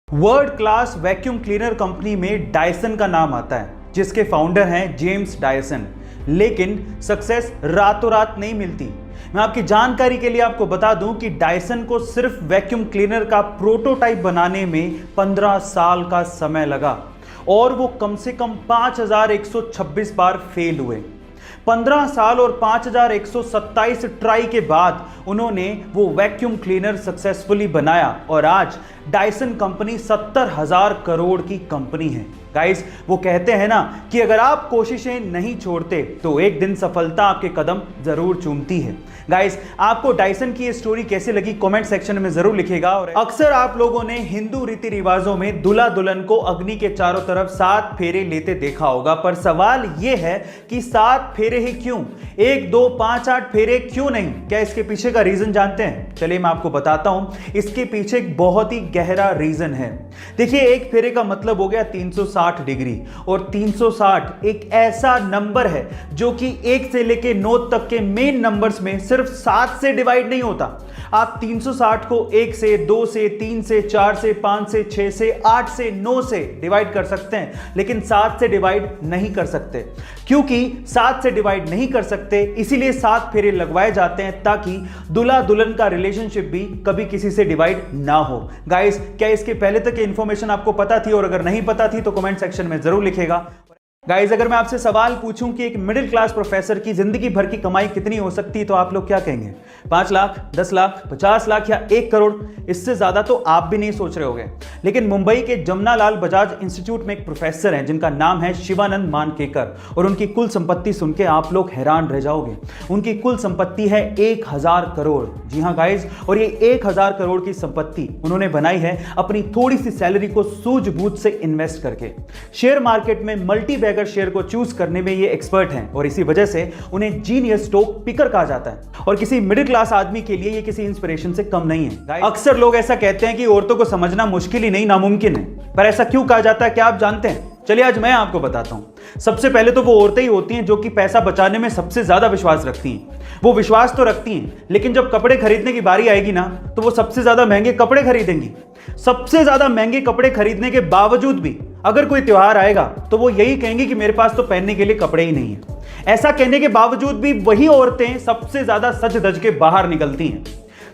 World class vacuum cleaner company में Dyson का नाम आता है, जिसके फाउंडर हैं जेम्स डायसन। लेकिन सक्सेस रातों रात नहीं मिलती। मैं आपकी जानकारी के लिए आपको बता दूं कि डायसन को सिर्फ वैक्यूम क्लीनर का प्रोटोटाइप बनाने में 15 साल का समय लगा और वो कम से कम 5126 बार फेल हुए। 15 साल और 5127 ट्राई के बाद उन्होंने वो वैक्यूम क्लीनर सक्सेसफुली बनाया और आज डायसन कंपनी 70,000 करोड़ की कंपनी है। गाइस, वो कहते हैं ना कि अगर आप कोशिशें नहीं छोड़ते तो एक दिन सफलता आपके कदम जरूर चूमती है। गाइस, आपको डायसन की ये स्टोरी कैसे लगी कमेंट सेक्शन में जरूर लिखिएगा। और अक्सर आप लोगों ने हिंदू रीति रिवाजों में दूल्हा दुल्हन को अग्नि के चारों तरफ 7 फेरे लेते देखा होगा, पर सवाल ये है कि 7 फेरे ही क्यों? 1, 2, 5, 8 फेरे क्यों नहीं? क्या इसके पीछे का रीजन जानते हैं? चलिए मैं आपको बताता हूं। इसके पीछे एक बहुत ही गहरा रीजन है। देखिए, एक फेरे का मतलब हो गया 360 डिग्री, और 360 एक ऐसा नंबर है जो कि 1 से लेके 9 तक के मेन नंबर्स में सिर्फ 7 से डिवाइड नहीं होता। आप 360 को 1 से, 2 से, 3 से, 4 से, 5 से, 6 से, 8 से, 9 से डिवाइड कर सकते हैं, लेकिन 7 से डिवाइड नहीं कर सकते। क्योंकि 7 से डिवाइड नहीं कर सकते, इसीलिए 7 फेरे लगवाए जाते हैं ताकि दूल्हा दुल्हन का रिलेशनशिप भी कभी किसी से डिवाइड ना हो। गाइस, क्या इसके पहले तक इंफॉर्मेशन आपको पता थी? और अगर नहीं पता थी तो कमेंट सेक्शन में जरूर लिखेगा। गाइस, अगर मैं आपसे सवाल पूछूं कि एक मिडिल क्लास प्रोफेसर की जिंदगी भर की कमाई कितनी हो सकती है, तो आप लोग क्या कहेंगे? 5 लाख, 10 लाख, 50 लाख या 1 करोड़? इससे ज्यादा तो आप भी नहीं सोच रहे होंगे। लेकिन मुंबई के जमनालाल बजाज इंस्टीट्यूट में एक प्रोफेसर हैं जिनका नाम है शिवानंद मानकेकर, और उनकी कुल संपत्ति सुन के आप लोग हैरान रह जाओगे। उनकी कुल संपत्ति है 1000 करोड़। जी हाँ गाइस, और ये 1000 करोड़ की संपत्ति उन्होंने बनाई है अपनी थोड़ी सी सैलरी को सूझबूझ से इन्वेस्ट करके। शेयर मार्केट में मल्टी शेयर को चूज करने में ये एक्सपर्ट हैं, और इसी वजह से उन्हें जीनियस स्टॉक पिकर कहा जाता है। और किसी मिडिल क्लास आदमी के लिए ये किसी इंस्पिरेशन से कम नहीं है। अक्सर लोग ऐसा कहते हैं कि औरतों को समझना मुश्किल ही नहीं नामुमकिन है, पर ऐसा क्यों कहा जाता है, क्या आप जानते हैं? चलिए आज मैं आपको बताता हूं। सबसे पहले तो वो औरतें ही होती हैं जो कि पैसा बचाने में सबसे ज्यादा विश्वास रखती हैं। वो विश्वास तो रखती हैं, लेकिन जब कपड़े खरीदने की बारी आएगी ना, तो वो सबसे ज्यादा महंगे कपड़े खरीदेंगी। सबसे ज्यादा महंगे कपड़े खरीदने के बावजूद भी अगर कोई त्योहार आएगा तो वो यही कहेंगे कि मेरे पास तो पहनने के लिए कपड़े ही नहीं है। ऐसा कहने के बावजूद भी वही औरतें सबसे ज्यादा सज धज के बाहर निकलती हैं।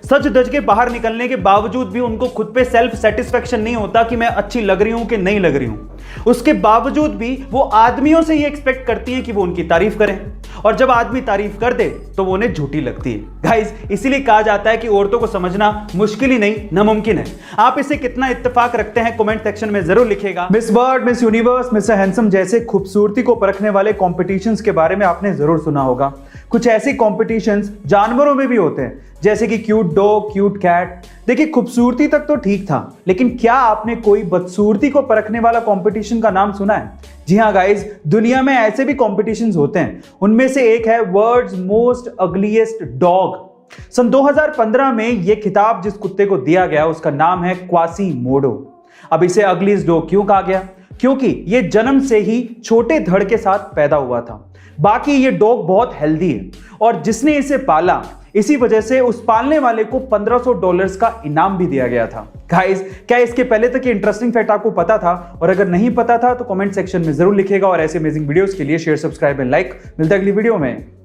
सच धज के बाहर निकलने के बावजूद भी उनको खुद पे सेल्फ सेटिस्फेक्शन नहीं होता कि मैं अच्छी लग रही हूं कि नहीं लग रही हूं। उसके बावजूद भी वो आदमियों से ये एक्सपेक्ट करती हैं कि वो उनकी तारीफ करें, और जब आदमी तारीफ कर दे तो वो उन्हें झूठी लगती है। गाइस, इसीलिए कहा जाता है कि औरतों को समझना मुश्किल ही नहीं नामुमकिन है। आप इसे कितना इत्तेफाक रखते हैं कमेंट सेक्शन में जरूर लिखेगा। Miss world, miss universe, mister handsome जैसे खूबसूरती को परखने वाले कॉम्पिटिशंस के बारे में आपने जरूर सुना होगा। कुछ ऐसे कॉम्पिटिशंस जानवरों में भी होते हैं, जैसे कि क्यूट डॉग, क्यूट कैट। देखिए, खूबसूरती तक तो ठीक था, लेकिन क्या आपने कोई बदसूरती को परखने वाला कंपटीशन का नाम सुना है? जी हाँ गाइस, दुनिया में ऐसे भी कॉम्पिटिशन्स होते हैं। उनमें से एक है वर्ल्ड्स मोस्ट अगलीस्ट डॉग। सन 2015 में यह खिताब जिस कुत्ते को दिया गया उसका नाम है क्वासीमोडो। अब इसे अगलीस्ट डॉग क्यों कहा गया? क्योंकि यह जन्म से ही छोटे धड़ के साथ पैदा हुआ था। बाकी ये डॉग बहुत हेल्दी है, और जिसने इसे पाला, इसी वजह से उस पालने वाले को $1500 का इनाम भी दिया गया था। गाइस, क्या इसके पहले तक ये इंटरेस्टिंग फैक्ट आपको पता था? और अगर नहीं पता था तो कमेंट सेक्शन में जरूर लिखेगा। और ऐसे अमेजिंग वीडियोस के लिए शेयर, सब्सक्राइब एंड लाइक। मिलता है अगली वीडियो में।